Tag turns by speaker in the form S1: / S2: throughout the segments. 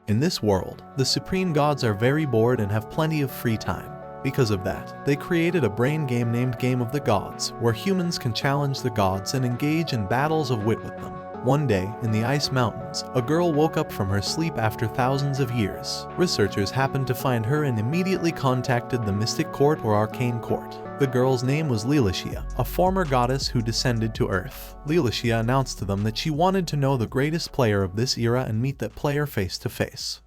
S1: In this world, the supreme gods are very bored and have plenty of free time. Because of that, they created a brain game named Game of the Gods, where humans can challenge the gods and engage in battles of wit with them. One day, in the Ice Mountains, a girl woke up from her sleep after thousands of years. Researchers happened to find her and immediately contacted the Mystic Court or Arcane Court. The girl's name was Lilashia, a former goddess who descended to Earth. Lilashia announced to them that she wanted to know the greatest player of this era and meet that player face to face.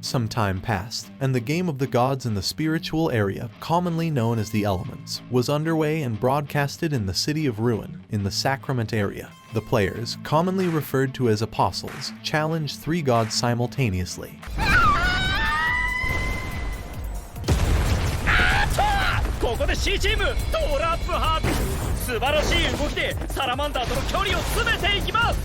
S1: Some time passed, and the Game of the Gods in the spiritual area, commonly known as the Elements, was underway and broadcasted in the city of Ruin, in the Sacrament area. The players, commonly referred to as apostles, challenged 3 gods simultaneously.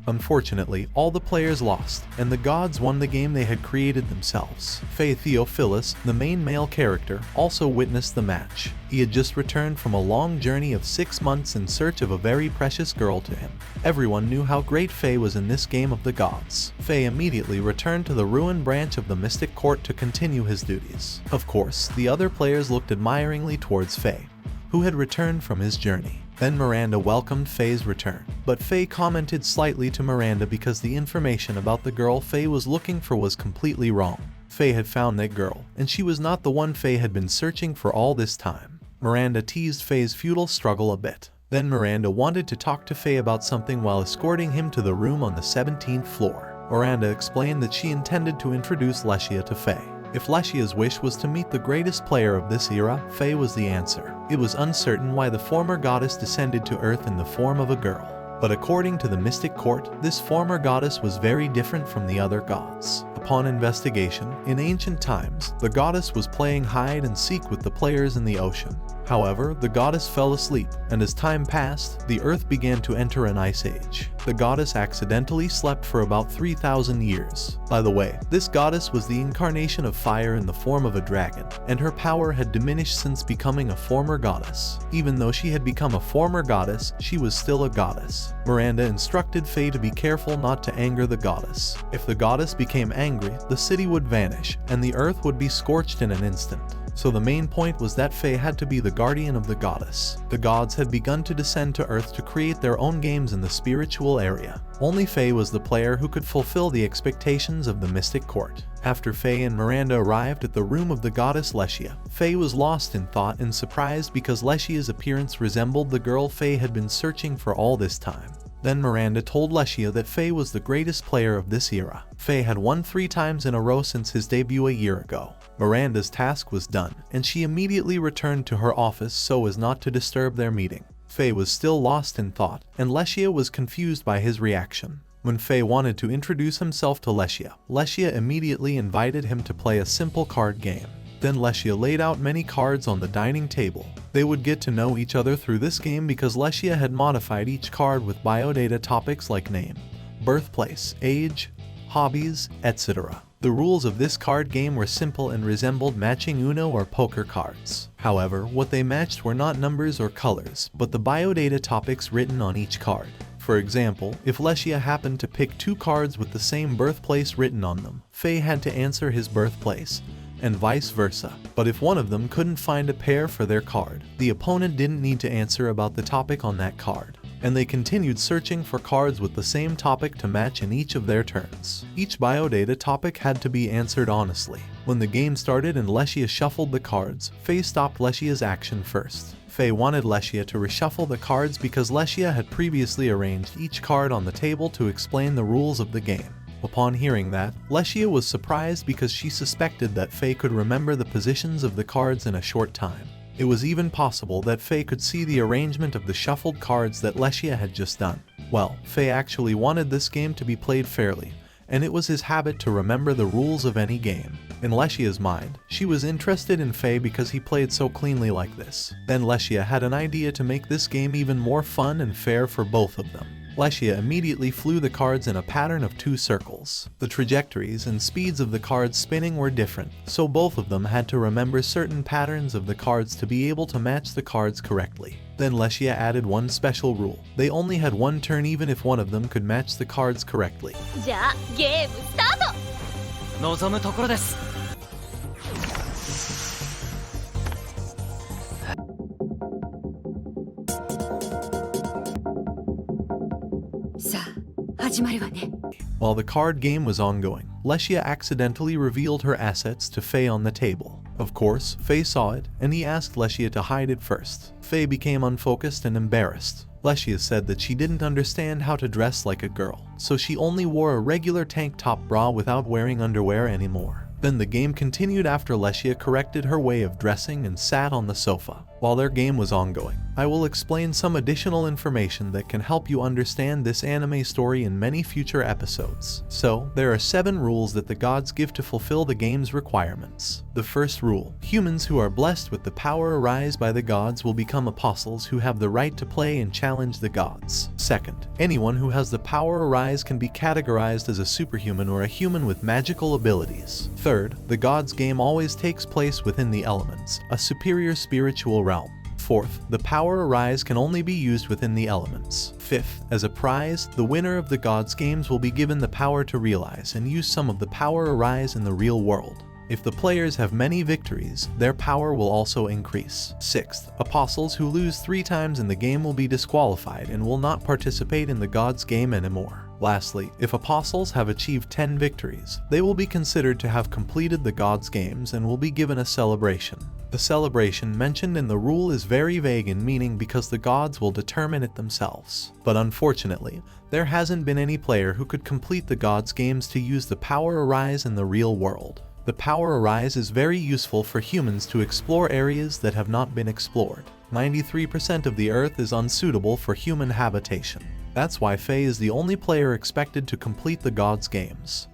S1: Unfortunately, all the players lost, and the gods won the game they had created themselves. Faye Theophilus, the main male character, also witnessed the match. He had just returned from a long journey of 6 months in search of a very precious girl to him. Everyone knew how great Faye was in this Game of the Gods. Faye immediately returned to the Ruin branch of the Mystic Court to continue his duties. Of course, the other players looked admiringly towards Faye, who had returned from his journey. Then Miranda welcomed Faye's return, but Faye commented slightly to Miranda because the information about the girl Faye was looking for was completely wrong. Faye had found that girl, and she was not the one Faye had been searching for all this time. Miranda teased Faye's futile struggle a bit. Then Miranda wanted to talk to Faye about something while escorting him to the room on the 17th floor. Miranda explained that she intended to introduce Leshia to Faye. If Leshia's wish was to meet the greatest player of this era, Faye was the answer. It was uncertain why the former goddess descended to Earth in the form of a girl. But according to the Mystic Court, this former goddess was very different from the other gods. Upon investigation, in ancient times, the goddess was playing hide and seek with the players in the ocean. However, the goddess fell asleep, and as time passed, the earth began to enter an ice age. The goddess accidentally slept for about 3,000 years. By the way, this goddess was the incarnation of fire in the form of a dragon, and her power had diminished since becoming a former goddess. Even though she had become a former goddess, she was still a goddess. Miranda instructed Faye to be careful not to anger the goddess. If the goddess became angry, the city would vanish, and the earth would be scorched in an instant. So the main point was that Faye had to be the guardian of the goddess. The gods had begun to descend to Earth to create their own games in the spiritual area. Only Faye was the player who could fulfill the expectations of the Mystic Court. After Faye and Miranda arrived at the room of the goddess Leshia, Faye was lost in thought and surprised because Leshia's appearance resembled the girl Faye had been searching for all this time. Then Miranda told Leshia that Faye was the greatest player of this era. Faye had won 3 times in a row since his debut a year ago. Miranda's task was done, and she immediately returned to her office so as not to disturb their meeting. Faye was still lost in thought, and Leshia was confused by his reaction. When Faye wanted to introduce himself to Leshia, Leshia immediately invited him to play a simple card game. Then Leshia laid out many cards on the dining table. They would get to know each other through this game because Leshia had modified each card with biodata topics like name, birthplace, age, hobbies, etc. The rules of this card game were simple and resembled matching Uno or poker cards. However, what they matched were not numbers or colors, but the biodata topics written on each card. For example, if Leshia happened to pick 2 cards with the same birthplace written on them, Faye had to answer his birthplace, and vice versa. But if one of them couldn't find a pair for their card, the opponent didn't need to answer about the topic on that card. And they continued searching for cards with the same topic to match in each of their turns. Each biodata topic had to be answered honestly. When the game started and Leshia shuffled the cards, Faye stopped Leshia's action first. Faye wanted Leshia to reshuffle the cards because Leshia had previously arranged each card on the table to explain the rules of the game. Upon hearing that, Leshia was surprised because she suspected that Faye could remember the positions of the cards in a short time. It was even possible that Faye could see the arrangement of the shuffled cards that Leshia had just done. Well, Faye actually wanted this game to be played fairly, and it was his habit to remember the rules of any game. In Leshia's mind, she was interested in Faye because he played so cleanly like this. Then Leshia had an idea to make this game even more fun and fair for both of them. Leshia immediately flew the cards in a pattern of 2 circles. The trajectories and speeds of the cards spinning were different, so both of them had to remember certain patterns of the cards to be able to match the cards correctly. Then Leshia added one special rule. They only had 1 turn even if one of them could match the cards correctly.
S2: じゃあゲームスタート望むところです。
S3: さあ、始まるわね。
S1: While the card game was ongoing, Leshia accidentally revealed her assets to Faye on the table. Of course, Faye saw it, and he asked Leshia to hide it first. Faye became unfocused and embarrassed. Leshia said that she didn't understand how to dress like a girl, so she only wore a regular tank top bra without wearing underwear anymore. Then the game continued after Leshia corrected her way of dressing and sat on the sofa. While their game was ongoing, I will explain some additional information that can help you understand this anime story in many future episodes. So, there are 7 rules that the gods give to fulfill the game's requirements. The first rule: humans who are blessed with the power arise by the gods will become apostles who have the right to play and challenge the gods. Second, anyone who has the power arise can be categorized as a superhuman or a human with magical abilities. Third, the gods game always takes place within the elements, a superior spiritual realm. Fourth, the power arise can only be used within the elements. Fifth, as a prize, the winner of the gods games will be given the power to realize and use some of the power arise in the real world. If the players have many victories, their power will also increase. Sixth, apostles who lose 3 times in the game will be disqualified and will not participate in the gods game anymore. Lastly, if apostles have achieved 10 victories, they will be considered to have completed the gods games and will be given a celebration. The celebration mentioned in the rule is very vague in meaning because the gods will determine it themselves. But unfortunately, there hasn't been any player who could complete the gods games to use the power arise in the real world. The power arise is very useful for humans to explore areas that have not been explored. 93% of the Earth is unsuitable for human habitation. That's why Faye is the only player expected to complete the gods games.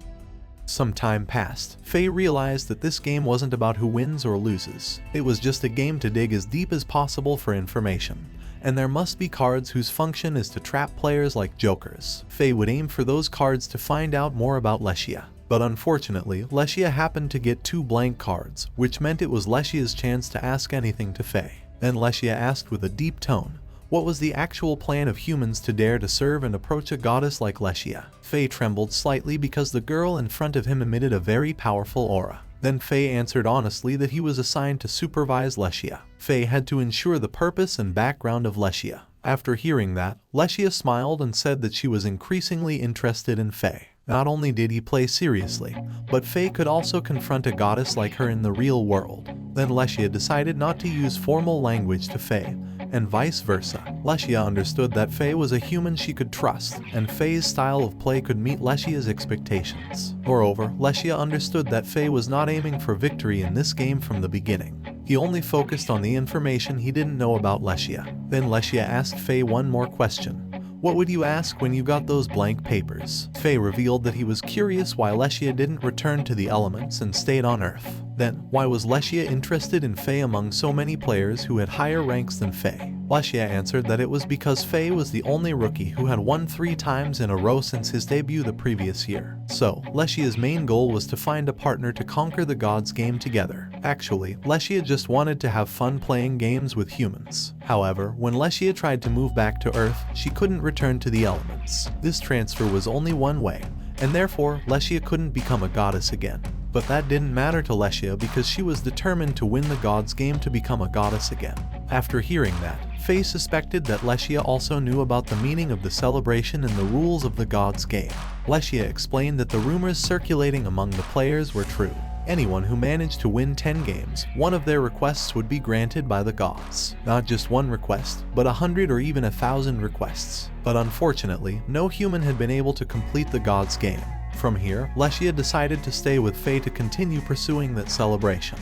S1: Some time passed. Faye realized that this game wasn't about who wins or loses. It was just a game to dig as deep as possible for information. And there must be cards whose function is to trap players like jokers. Faye would aim for those cards to find out more about Leshia. But unfortunately, Leshia happened to get 2 blank cards, which meant it was Leshia's chance to ask anything to Faye. Then Leshia asked with a deep tone, what was the actual plan of humans to dare to serve and approach a goddess like Leshia? Faye trembled slightly because the girl in front of him emitted a very powerful aura. Then Faye answered honestly that he was assigned to supervise Leshia. Faye had to ensure the purpose and background of Leshia. After hearing that, Leshia smiled and said that she was increasingly interested in Faye. Not only did he play seriously, but Faye could also confront a goddess like her in the real world. Then Leshia decided not to use formal language to Faye, and vice versa. Leshia understood that Faye was a human she could trust, and Faye's style of play could meet Leshia's expectations. Moreover, Leshia understood that Faye was not aiming for victory in this game from the beginning. He only focused on the information he didn't know about Leshia. Then Leshia asked Faye one more question. What would you ask when you got those blank papers? Faye revealed that he was curious why Leshia didn't return to the elements and stayed on Earth. Then, why was Leshia interested in Faye among so many players who had higher ranks than Faye? Leshia answered that it was because Faye was the only rookie who had won 3 times in a row since his debut the previous year. So, Leshia's main goal was to find a partner to conquer the gods game together. Actually, Leshia just wanted to have fun playing games with humans. However, when Leshia tried to move back to Earth, she couldn't return to the elements. This transfer was only one way, and therefore Leshia couldn't become a goddess again. But that didn't matter to Leshia because she was determined to win the gods game to become a goddess again. After hearing that, Faye suspected that Leshia also knew about the meaning of the celebration and the rules of the gods game. Leshia explained that the rumors circulating among the players were true. Anyone who managed to win 10 games, one of their requests would be granted by the gods. Not just one request, but 100 or even 1,000 requests. But unfortunately, no human had been able to complete the gods game. From here, Leshia decided to stay with Faye to continue pursuing that celebration.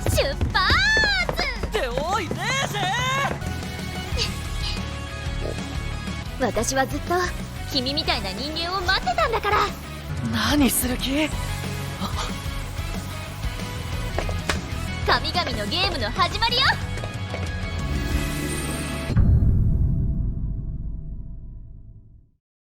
S2: っておいねえ
S3: 私はずっと君みたいな人間を待ってたんだから。
S2: 何する気？
S3: 神々のゲームの始まりよ。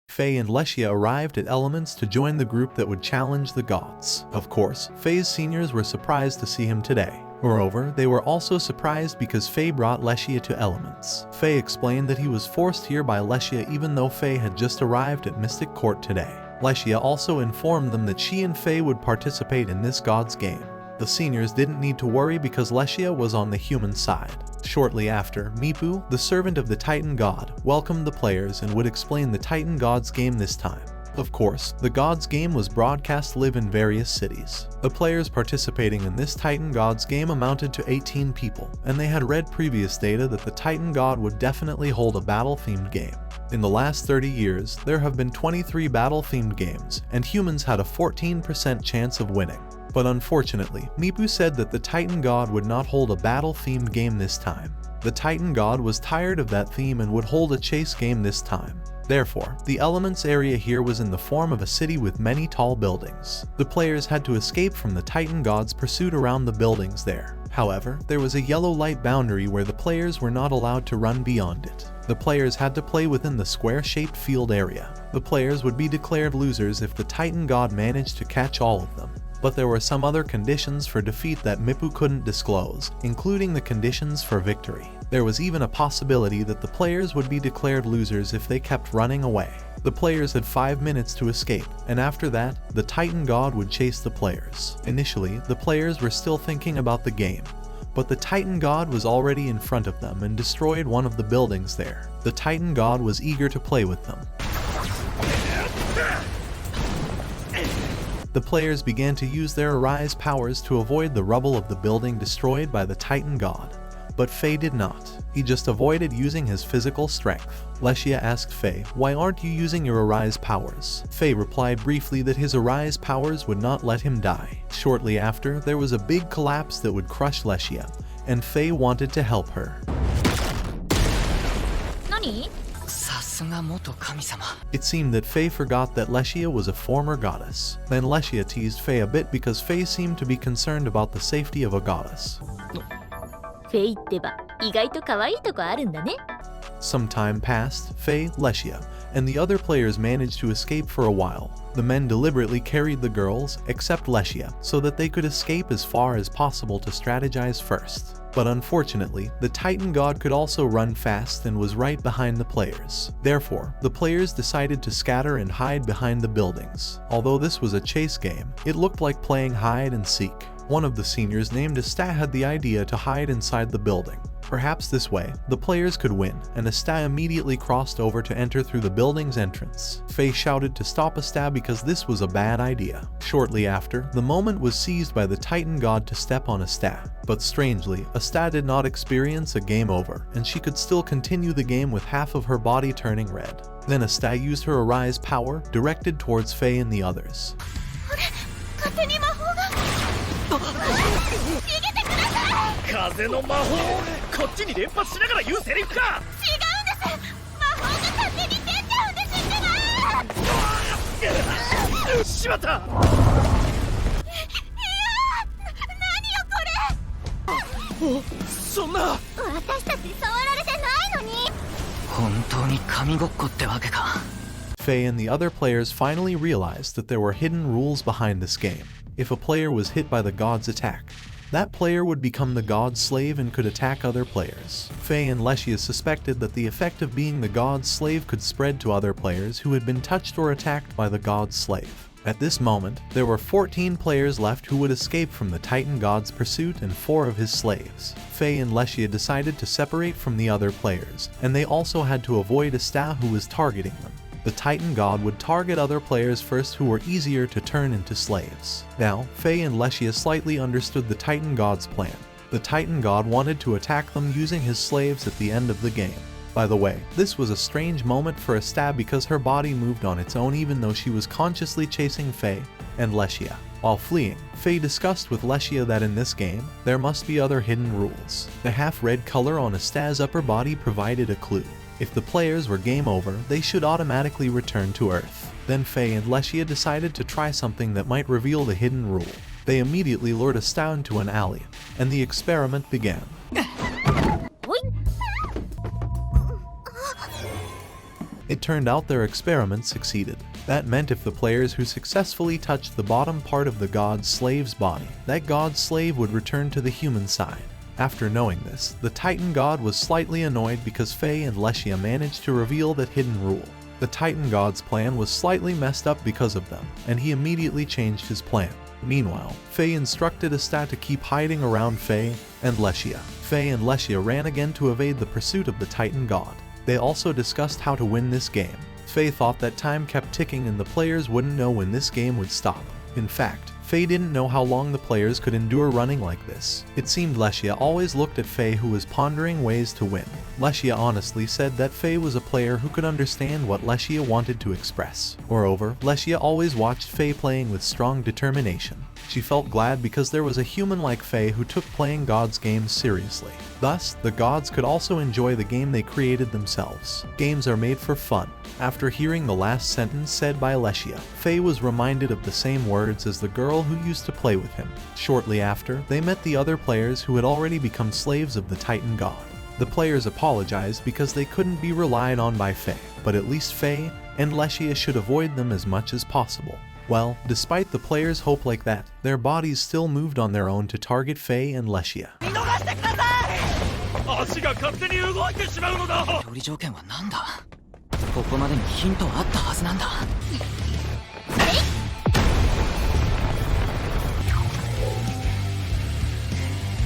S1: Faye and Leshia arrived at Elements to join the group that would challenge the gods. Of course, Faye's seniors were surprised to see him today. Moreover, they were also surprised because Faye brought Leshia to Elements. Faye explained that he was forced here by Leshia even though Faye had just arrived at Mystic Court today. Leshia also informed them that she and Faye would participate in this god's game. The seniors didn't need to worry because Leshia was on the human side. Shortly after, Mipu, the servant of the Titan god, welcomed the players and would explain the Titan god's game this time. Of course, the god's game was broadcast live in various cities. The players participating in this Titan god's game amounted to 18 people, and they had read previous data that the Titan god would definitely hold a battle-themed game. In the last 30 years, there have been 23 battle-themed games, and humans had a 14% chance of winning. But unfortunately, Mipu said that the Titan god would not hold a battle-themed game this time. The Titan god was tired of that theme and would hold a chase game this time. Therefore, the elements area here was in the form of a city with many tall buildings. The players had to escape from the Titan god's pursuit around the buildings there. However, there was a yellow light boundary where the players were not allowed to run beyond it. The players had to play within the square-shaped field area. The players would be declared losers if the Titan god managed to catch all of them. But there were some other conditions for defeat that Mipu couldn't disclose, including the conditions for victory. There was even a possibility that the players would be declared losers if they kept running away. The players had 5 minutes to escape, and after that, the Titan god would chase the players. Initially, the players were still thinking about the game, but the Titan god was already in front of them and destroyed one of the buildings there. The Titan god was eager to play with them. The players began to use their Arise powers to avoid the rubble of the building destroyed by the Titan god. But Faye did not. He just avoided using his physical strength. Leshia asked Faye, "Why aren't you using your Arise powers?" Faye replied briefly that his Arise powers would not let him die. Shortly after, there was a big collapse that would crush Leshia, and Faye wanted to help her.
S3: Nani?
S2: さすが元神様
S1: It seemed that Faye forgot that Leshia was a former goddess. Then Leshia teased Faye a bit because Faye seemed to be concerned about the safety of a goddess.
S3: フェイってば意外と可愛いとこあるんだね。
S1: Some time passed, Faye, Leshia, and the other players managed to escape for a while. The men deliberately carried the girls, except Leshia, so that they could escape as far as possible to strategize first. But unfortunately, the Titan god could also run fast and was right behind the players. Therefore, the players decided to scatter and hide behind the buildings. Although this was a chase game, it looked like playing hide and seek. One of the seniors named Asta had the idea to hide inside the building. Perhaps this way, the players could win, and Asta immediately crossed over to enter through the building's entrance. Faye shouted to stop Asta because this was a bad idea. Shortly after, the moment was seized by the Titan god to step on Asta. But strangely, Asta did not experience a game over, and she could still continue the game with half of her body turning red. Then Asta used her Arise power, directed towards Faye and the others.
S3: 勝手に魔法が逃げてください。
S4: 風の魔法をこっちに連発しながら言うセリフか。
S3: 違うんです。魔法が勝手に出ちゃうんですってば。
S4: しまった。
S3: 何よこれ。
S4: そんな。
S3: 私たち触られてないのに。
S2: 本当に神ごっこってわけか
S1: Faye and the other players finally realized that there were hidden rules behind this game. If a player was hit by the god's attack, that player would become the god's slave and could attack other players. Faye and Leshia suspected that the effect of being the god's slave could spread to other players who had been touched or attacked by the god's slave. At this moment, there were 14 players left who would escape from the Titan god's pursuit and 4 of his slaves. Faye and Leshia decided to separate from the other players, and they also had to avoid Asta who was targeting them. The Titan god would target other players first who were easier to turn into slaves. Now, Faye and Leshia slightly understood the Titan god's plan. The Titan god wanted to attack them using his slaves at the end of the game. By the way, this was a strange moment for Asta because her body moved on its own even though she was consciously chasing Faye and Leshia. While fleeing, Faye discussed with Leshia that in this game, there must be other hidden rules. The half-red color on Asta's upper body provided a clue. If the players were game over, they should automatically return to Earth. Then Faye and Leshia decided to try something that might reveal the hidden rule. They immediately lured Asta into an alley, and the experiment began. It turned out their experiment succeeded. That meant if the players who successfully touched the bottom part of the god's slave's body, that god's slave would return to the human side. After knowing this, the Titan god was slightly annoyed because Faye and Leshia managed to reveal that hidden rule. The Titan God's plan was slightly messed up because of them, and he immediately changed his plan. Meanwhile, Faye instructed Asta to keep hiding around Faye and Leshia. Faye and Leshia ran again to evade the pursuit of the Titan God. They also discussed how to win this game. Faye thought that time kept ticking and the players wouldn't know when this game would stop. In fact, Faye didn't know how long the players could endure running like this. It seemed Leshia always looked at Faye, who was pondering ways to win. Leshia honestly said that Faye was a player who could understand what Leshia wanted to express. Moreover, Leshia always watched Faye playing with strong determination. She felt glad because there was a human like Faye who took playing God's games seriously. Thus, the gods could also enjoy the game they created themselves. Games are made for fun. After hearing the last sentence said by Leshia, Faye was reminded of the same words as the girl who used to play with him. Shortly after, they met the other players who had already become slaves of the Titan God. The players apologized because they couldn't be relied on by Faye, but at least Faye and Leshia should avoid them as much as possible. Well, despite the players' hope like that, their bodies still moved on their own to target Faye and Leshia.
S4: 足が勝手に動いてしまうのだ。
S2: 料理条件は何だ。ここまでにヒントはあったはずなんだ。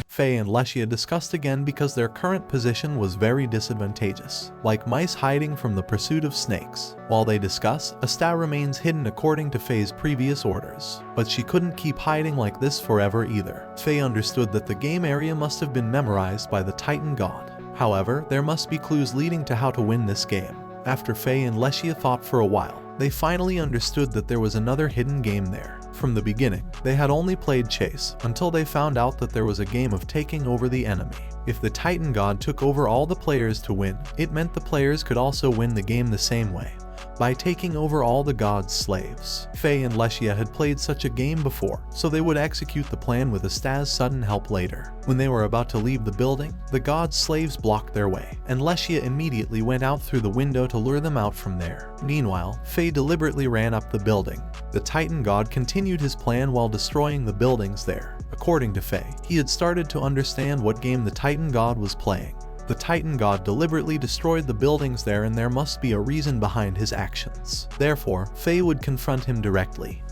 S1: Faye and Leshia discussed again because their current position was very disadvantageous, like mice hiding from the pursuit of snakes. While they discuss, Asta remains hidden according to Faye's previous orders, but she couldn't keep hiding like this forever either. Faye understood that the game area must have been memorized by the Titan God. However, there must be clues leading to how to win this game. After Faye and Leshia thought for a while, they finally understood that there was another hidden game there. From the beginning, they had only played chase until they found out that there was a game of taking over the enemy. If the Titan God took over all the players to win, it meant the players could also win the game the same way, by taking over all the god's slaves. Faye and Leshia had played such a game before, so they would execute the plan with Asta's sudden help later. When they were about to leave the building, the god's slaves blocked their way, and Leshia immediately went out through the window to lure them out from there. Meanwhile, Faye deliberately ran up the building. The Titan God continued his plan while destroying the buildings there. According to Faye, he had started to understand what game the Titan God was playing. The Titan God deliberately destroyed the buildings there, and there must be a reason behind his actions. Therefore, Faye would confront him directly.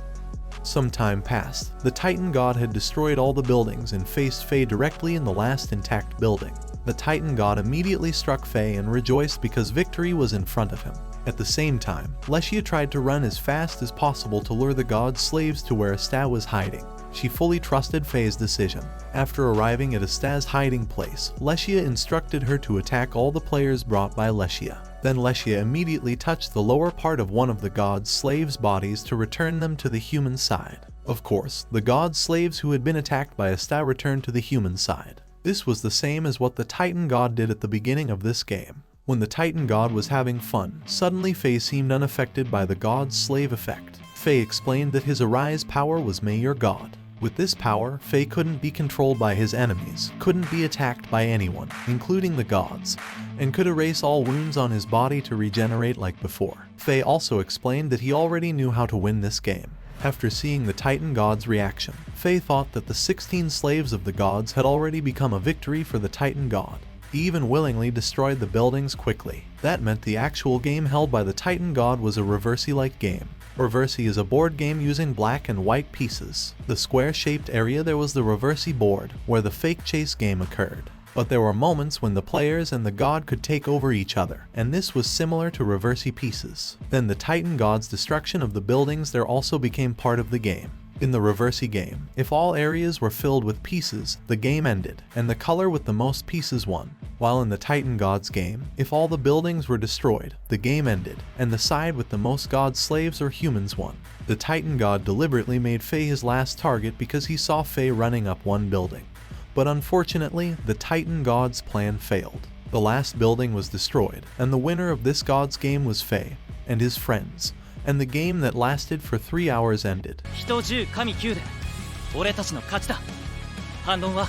S1: Some time passed. The Titan God had destroyed all the buildings and faced Faye directly in the last intact building. The Titan God immediately struck Faye and rejoiced because victory was in front of him. At the same time, Leshia tried to run as fast as possible to lure the god's slaves to where Asta was hiding. She fully trusted Faye's decision. After arriving at Asta's hiding place, Leshia instructed her to attack all the players brought by Leshia. Then Leshia immediately touched the lower part of one of the god's slaves' bodies to return them to the human side. Of course, the god's slaves who had been attacked by Asta returned to the human side. This was the same as what the Titan God did at the beginning of this game. When the Titan God was having fun, suddenly Faye seemed unaffected by the god's slave effect. Faye explained that his Arise power was May Your God. With this power, Faye couldn't be controlled by his enemies, couldn't be attacked by anyone, including the gods, and could erase all wounds on his body to regenerate like before. Faye also explained that he already knew how to win this game. After seeing the Titan God's reaction, Faye thought that the 16 slaves of the gods had already become a victory for the Titan God. He even willingly destroyed the buildings quickly. That meant the actual game held by the Titan God was a Reversi-like game. Reversi is a board game using black and white pieces. The square-shaped area there was the Reversi board, where the fake chase game occurred. But there were moments when the players and the god could take over each other, and this was similar to Reversi pieces. Then the Titan God's destruction of the buildings there also became part of the game. In the Reversi game, if all areas were filled with pieces, the game ended, and the color with the most pieces won. While in the Titan God's game, if all the buildings were destroyed, the game ended, and the side with the most god slaves or humans won. The Titan God deliberately made Faye his last target because he saw Faye running up one building. But unfortunately, the Titan God's plan failed. The last building was destroyed, and the winner of this god's game was Faye and his friends. And the game that lasted for 3 hours ended.
S2: 人10神9で俺たちの勝ちだ。反論は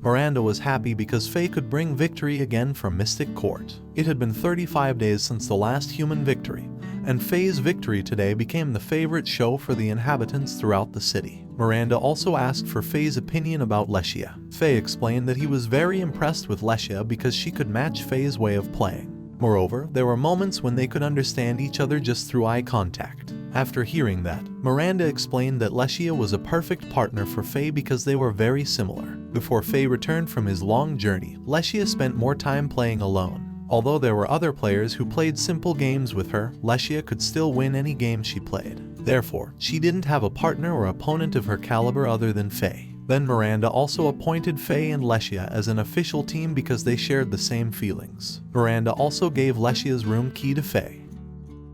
S1: Miranda was happy because Faye could bring victory again from Mystic Court. It had been 35 days since the last human victory, and Faye's victory today became the favorite show for the inhabitants throughout the city. Miranda also asked for Faye's opinion about Leshia. Faye explained that he was very impressed with Leshia because she could match Faye's way of playing. Moreover, there were moments when they could understand each other just through eye contact. After hearing that, Miranda explained that Leshia was a perfect partner for Faye because they were very similar. Before Faye returned from his long journey, Leshia spent more time playing alone. Although there were other players who played simple games with her, Leshia could still win any game she played. Therefore, she didn't have a partner or opponent of her caliber other than Faye. Then Miranda also appointed Faye and Leshia as an official team because they shared the same feelings. Miranda also gave Leshia's room key to Faye.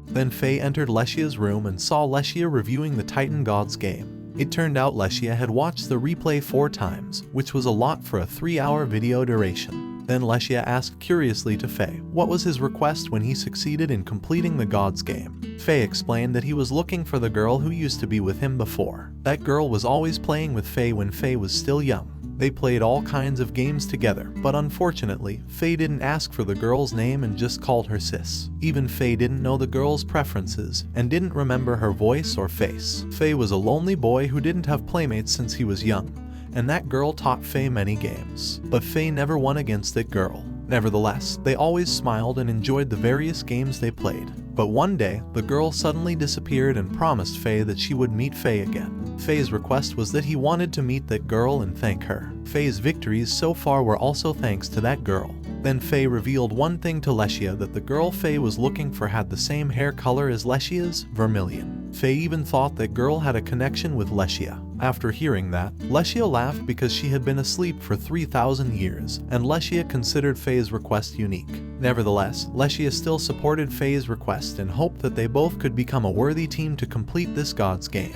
S1: Then Faye entered Leshia's room and saw Leshia reviewing the Titan Gods game. It turned out Leshia had watched the replay 4 times, which was a lot for a 3-hour video duration. Then Leshia asked curiously to Faye what was his request when he succeeded in completing the Gods game. Faye explained that he was looking for the girl who used to be with him before. That girl was always playing with Faye when Faye was still young. They played all kinds of games together, but unfortunately, Faye didn't ask for the girl's name and just called her sis. Even Faye didn't know the girl's preferences and didn't remember her voice or face. Faye was a lonely boy who didn't have playmates since he was young, and that girl taught Faye many games. But Faye never won against that girl. Nevertheless, they always smiled and enjoyed the various games they played. But one day, the girl suddenly disappeared and promised Faye that she would meet Faye again. Faye's request was that he wanted to meet that girl and thank her. Faye's victories so far were also thanks to that girl. Then Faye revealed one thing to Leshia, that the girl Faye was looking for had the same hair color as Leshia's, vermilion. Faye even thought that girl had a connection with Leshia. After hearing that, Leshia laughed because she had been asleep for 3,000 years, and Leshia considered Faye's request unique. Nevertheless, Leshia still supported Faye's request and hoped that they both could become a worthy team to complete this Gods game.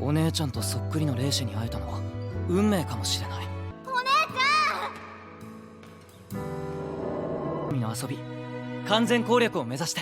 S2: お姉ちゃんとそっくりの霊視に会えたのは運命かもしれない。
S3: お姉ちゃん。
S2: 海の遊び完全攻略を目指して